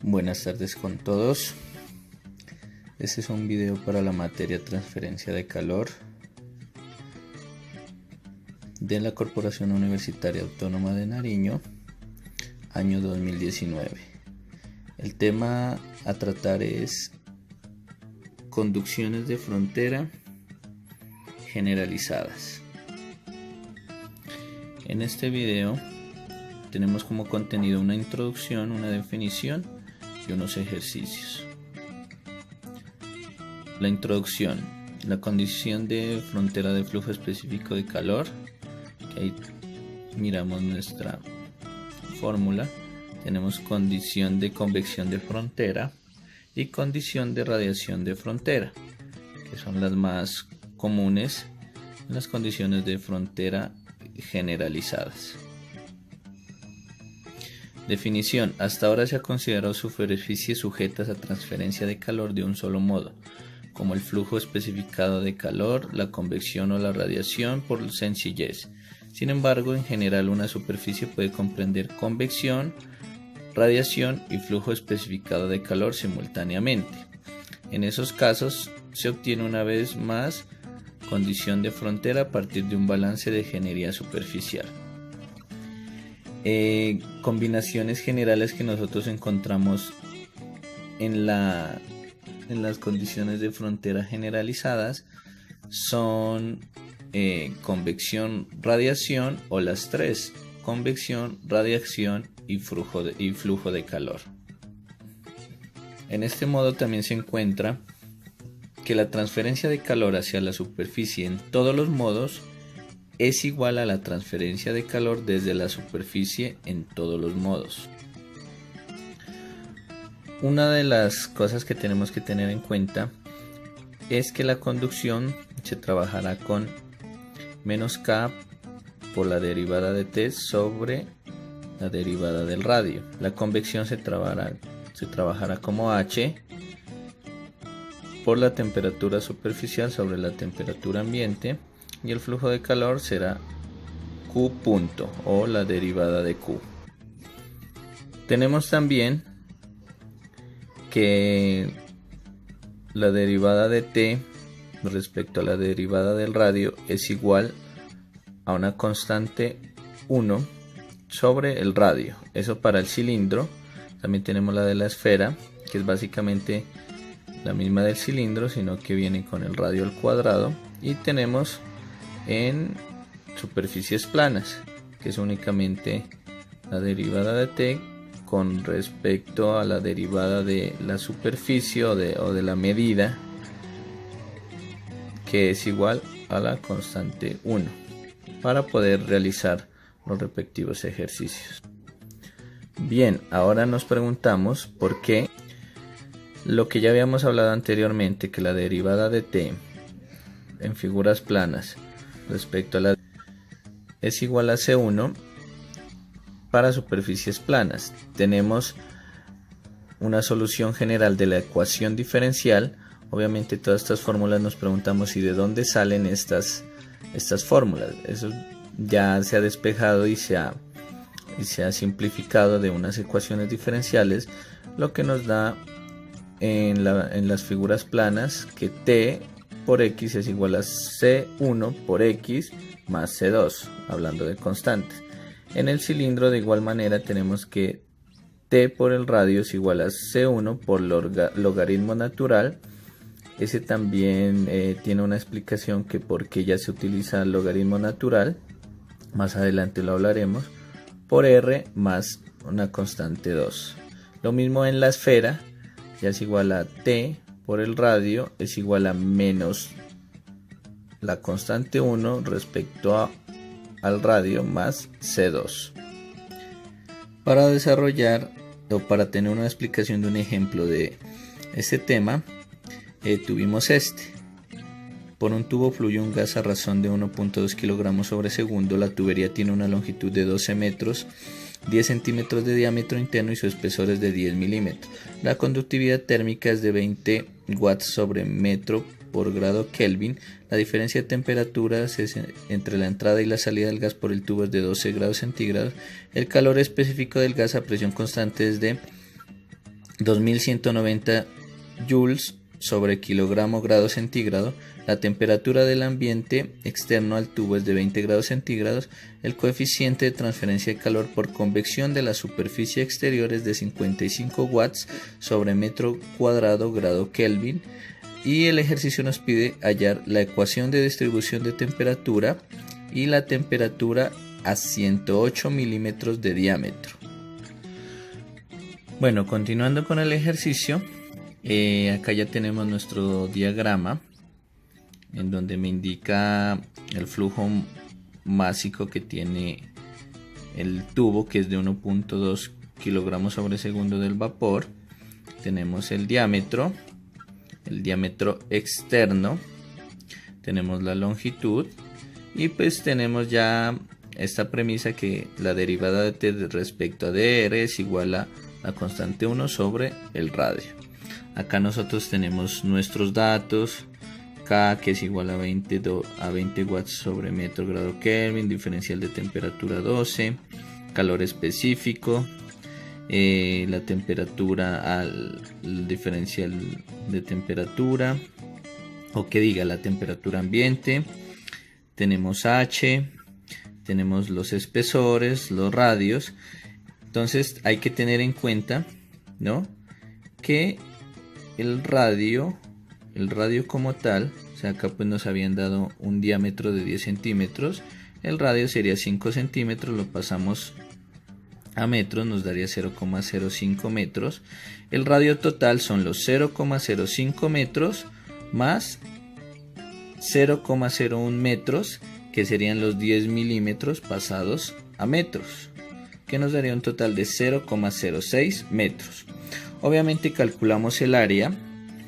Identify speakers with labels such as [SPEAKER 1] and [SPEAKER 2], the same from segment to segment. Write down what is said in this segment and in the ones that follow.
[SPEAKER 1] Buenas tardes con todos. Este es un video para la materia transferencia de calor de la Corporación Universitaria Autónoma de Nariño, año 2019. El tema a tratar es conducciones de frontera generalizadas. En este video tenemos como contenido una introducción, una definición y unos ejercicios. La introducción: la condición de frontera de flujo específico de calor, que ahí miramos nuestra fórmula. Tenemos condición de convección de frontera y condición de radiación de frontera, que son las más comunes en las condiciones de frontera generalizadas. Definición: hasta ahora se ha considerado superficies sujetas a transferencia de calor de un solo modo, como el flujo especificado de calor, la convección o la radiación, por sencillez. Sin embargo, en general una superficie puede comprender convección, radiación y flujo especificado de calor simultáneamente. En esos casos se obtiene una vez más condición de frontera a partir de un balance de ingeniería superficial. Combinaciones generales que nosotros encontramos en las condiciones de frontera generalizadas son convección, radiación, o las tres: convección, radiación y flujo de calor. En este modo también se encuentra que la transferencia de calor hacia la superficie en todos los modos es igual a la transferencia de calor desde la superficie en todos los modos. Una de las cosas que tenemos que tener en cuenta es que la conducción se trabajará con menos K por la derivada de T sobre la derivada del radio. La convección se trabajará como H por la temperatura superficial sobre la temperatura ambiente, y el flujo de calor será Q punto, o la derivada de Q. Tenemos también que la derivada de T respecto a la derivada del radio es igual a una constante 1 sobre el radio. Eso para el cilindro. También tenemos la de la esfera, que es básicamente la misma del cilindro, sino que viene con el radio al cuadrado. Y tenemos en superficies planas, que es únicamente la derivada de T con respecto a la derivada de la superficie o de la medida, que es igual a la constante 1, para poder realizar los respectivos ejercicios. Bien, ahora nos preguntamos por qué lo que ya habíamos hablado anteriormente, que la derivada de T en figuras planas respecto a la es igual a C1 para superficies planas. Tenemos una solución general de la ecuación diferencial. Obviamente todas estas fórmulas nos preguntamos y de dónde salen estas fórmulas. Eso ya se ha despejado y se ha simplificado de unas ecuaciones diferenciales, lo que nos da en las figuras planas que T por X es igual a C1 por X más C2, hablando de constantes. En el cilindro de igual manera tenemos que T por el radio es igual a C1 por logaritmo natural. Ese también tiene una explicación, que por qué ya se utiliza el logaritmo natural, más adelante lo hablaremos, por R más una constante 2. Lo mismo en la esfera, ya es igual a T por el radio es igual a menos la constante 1 respecto al radio más C2. Para desarrollar o para tener una explicación de un ejemplo de este tema, tuvimos por un tubo fluye un gas a razón de 1.2 kilogramos sobre segundo. La tubería tiene una longitud de 12 metros, 10 centímetros de diámetro interno y su espesor es de 10 milímetros. La conductividad térmica es de 20 watts sobre metro por grado Kelvin. La diferencia de temperaturas entre la entrada y la salida del gas por el tubo es de 12 grados centígrados. El calor específico del gas a presión constante es de 2190 joules sobre kilogramo grado centígrado. La temperatura del ambiente externo al tubo es de 20 grados centígrados. El coeficiente de transferencia de calor por convección de la superficie exterior es de 55 watts sobre metro cuadrado grado Kelvin. Y el ejercicio nos pide hallar la ecuación de distribución de temperatura y la temperatura a 108 milímetros de diámetro. Bueno, continuando con el ejercicio, acá ya tenemos nuestro diagrama en donde me indica el flujo másico que tiene el tubo, que es de 1.2 kilogramos sobre segundo del vapor. Tenemos el diámetro externo, tenemos la longitud y pues tenemos ya esta premisa que la derivada de t respecto a dr es igual a la constante 1 sobre el radio. Acá nosotros tenemos nuestros datos, K que es igual a 20 watts sobre metro grado Kelvin, diferencial de temperatura 12, calor específico, la temperatura al diferencial de temperatura, o que diga la temperatura ambiente, tenemos H, tenemos los espesores, los radios. Entonces hay que tener en cuenta, ¿no?, que el radio como tal, o sea, acá pues nos habían dado un diámetro de 10 centímetros, el radio sería 5 centímetros, lo pasamos a metros, nos daría 0,05 metros. El radio total son los 0,05 metros más 0,01 metros, que serían los 10 milímetros pasados a metros, que nos daría un total de 0,06 metros. Obviamente calculamos el área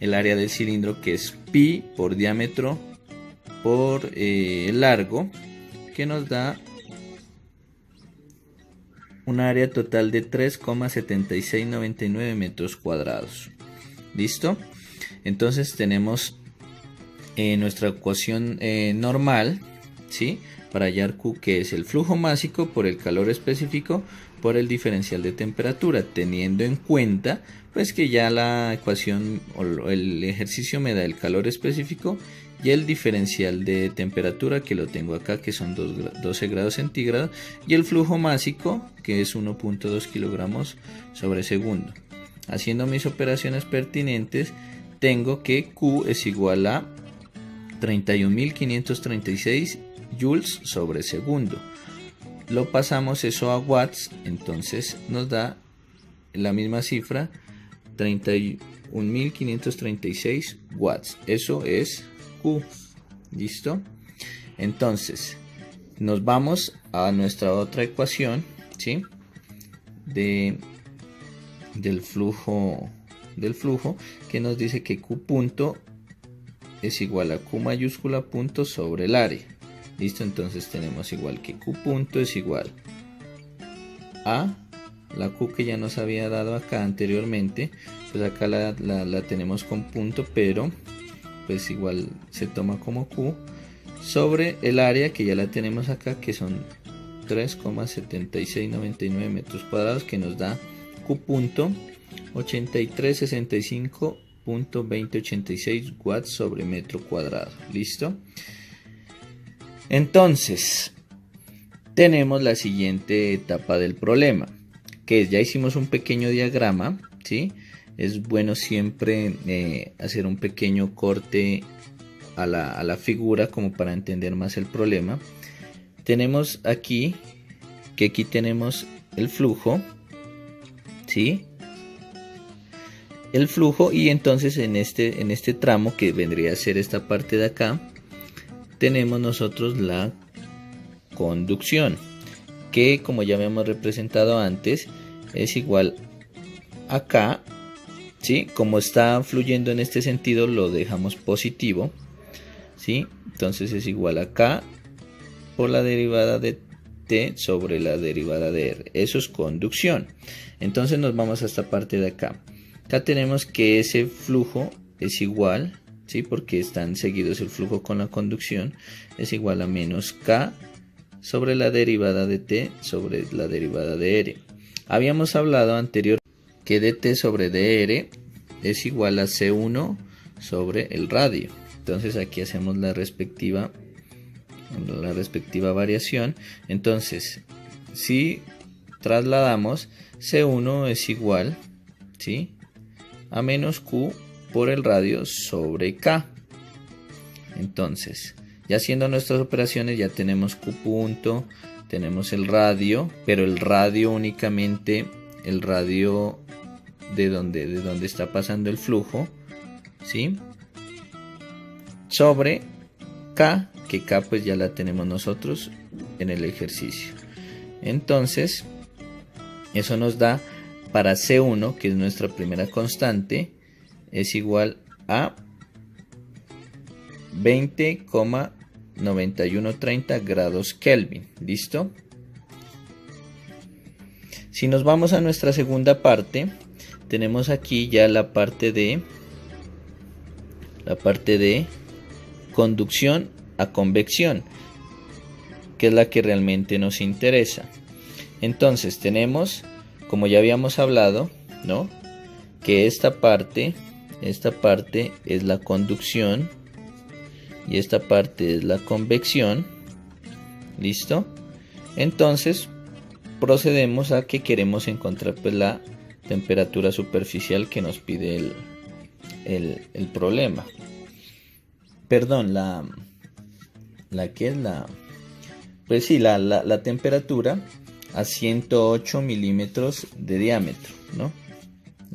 [SPEAKER 1] del cilindro, que es pi por diámetro por largo, que nos da un área total de 3,7699 metros cuadrados. ¿Listo? Entonces tenemos nuestra ecuación normal, ¿sí?, para hallar Q, que es el flujo másico por el calor específico por el diferencial de temperatura, teniendo en cuenta pues que ya la ecuación o el ejercicio me da el calor específico y el diferencial de temperatura, que lo tengo acá, que son 12 grados centígrados, y el flujo másico, que es 1.2 kilogramos sobre segundo. Haciendo mis operaciones pertinentes, tengo que Q es igual a 31.536 joules sobre segundo. Lo pasamos eso a watts, entonces nos da la misma cifra, 31.536 watts. Eso es Q. ¿Listo? Entonces nos vamos a nuestra otra ecuación, ¿sí?, del flujo, que nos dice que Q punto es igual a Q mayúscula punto sobre el área. Listo, entonces tenemos igual que Q punto es igual a la Q que ya nos había dado acá anteriormente, pues acá la tenemos con punto, pero pues igual se toma como Q, sobre el área que ya la tenemos acá, que son 3,7699 metros cuadrados, que nos da Q punto 8365.2086 watts sobre metro cuadrado. ¿Listo? Entonces tenemos la siguiente etapa del problema, que ya hicimos un pequeño diagrama, ¿sí? Es bueno siempre hacer un pequeño corte a la figura, como para entender más el problema. Tenemos aquí tenemos el flujo, ¿sí?, el flujo, y entonces en este tramo, que vendría a ser esta parte de acá, tenemos nosotros la conducción, que como ya habíamos representado antes, es igual acá, ¿sí? Como está fluyendo en este sentido, lo dejamos positivo, ¿sí? Entonces es igual acá por la derivada de T sobre la derivada de R. Eso es conducción. Entonces nos vamos a esta parte de acá. Acá tenemos que ese flujo es igual, ¿sí?, porque están seguidos el flujo con la conducción, es igual a menos K sobre la derivada de T sobre la derivada de R. Habíamos hablado anteriormente que dt sobre dr es igual a C1 sobre el radio. Entonces aquí hacemos la respectiva variación. Entonces, si trasladamos, C1 es igual, ¿sí?, a menos Q por el radio sobre K. Entonces, ya haciendo nuestras operaciones, ya tenemos Q punto, tenemos el radio, pero el radio únicamente, el radio de donde está pasando el flujo, ¿sí?, sobre K, que K pues ya la tenemos nosotros en el ejercicio. Entonces, eso nos da para C1, que es nuestra primera constante, es igual a 20,9130 grados Kelvin. ¿Listo? Si nos vamos a nuestra segunda parte, tenemos aquí ya la parte de conducción a convección, que es la que realmente nos interesa. Entonces tenemos, como ya habíamos hablado, ¿no?, que esta parte es la conducción y esta parte es la convección. ¿Listo? Entonces procedemos a que queremos encontrar pues la temperatura superficial que nos pide el problema. Perdón, la temperatura a 108 milímetros de diámetro, ¿no?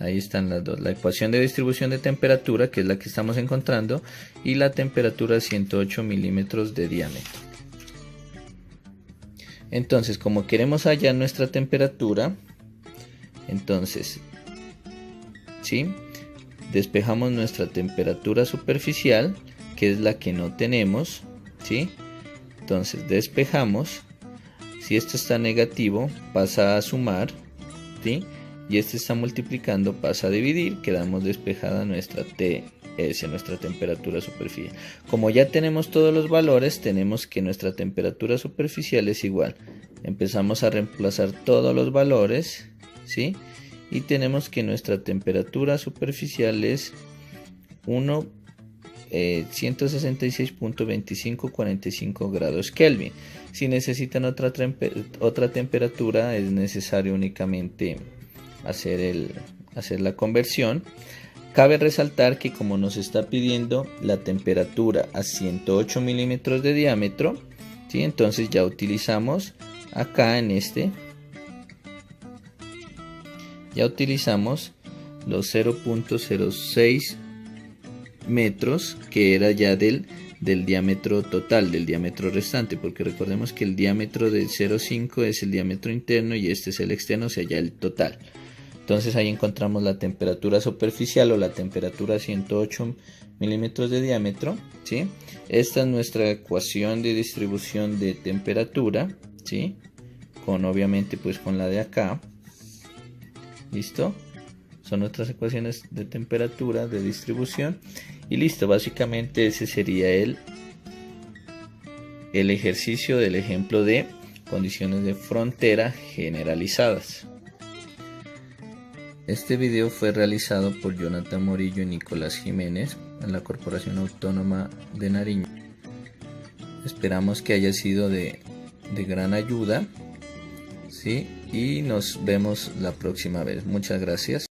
[SPEAKER 1] Ahí están las dos, la ecuación de distribución de temperatura, que es la que estamos encontrando, y la temperatura a 108 milímetros de diámetro. Entonces, como queremos hallar nuestra temperatura, entonces, ¿sí?, despejamos nuestra temperatura superficial, que es la que no tenemos, ¿sí? Entonces despejamos. Si esto está negativo, pasa a sumar, ¿sí?, y este está multiplicando, pasa a dividir. Quedamos despejada nuestra TS, nuestra temperatura superficial. Como ya tenemos todos los valores, tenemos que nuestra temperatura superficial es igual. Empezamos a reemplazar todos los valores, ¿sí?, y tenemos que nuestra temperatura superficial es 166.2545 grados Kelvin. Si necesitan otra temperatura, es necesario únicamente hacer la conversión. Cabe resaltar que como nos está pidiendo la temperatura a 108 milímetros de diámetro, ¿sí?, entonces ya utilizamos acá en ya utilizamos los 0.06 metros, que era ya del diámetro total, del diámetro restante, porque recordemos que el diámetro de 0,5 es el diámetro interno y este es el externo, o sea, ya el total. Entonces ahí encontramos la temperatura superficial o la temperatura a 108 milímetros de diámetro, ¿sí? Esta es nuestra ecuación de distribución de temperatura, ¿sí?, con obviamente pues con la de acá. ¿Listo? Son nuestras ecuaciones de temperatura, de distribución. Y listo, básicamente ese sería el ejercicio del ejemplo de condiciones de frontera generalizadas. Este video fue realizado por Jonathan Morillo y Nicolás Jiménez en la Corporación Autónoma de Nariño. Esperamos que haya sido de gran ayuda, ¿sí? Y nos vemos la próxima vez. Muchas gracias.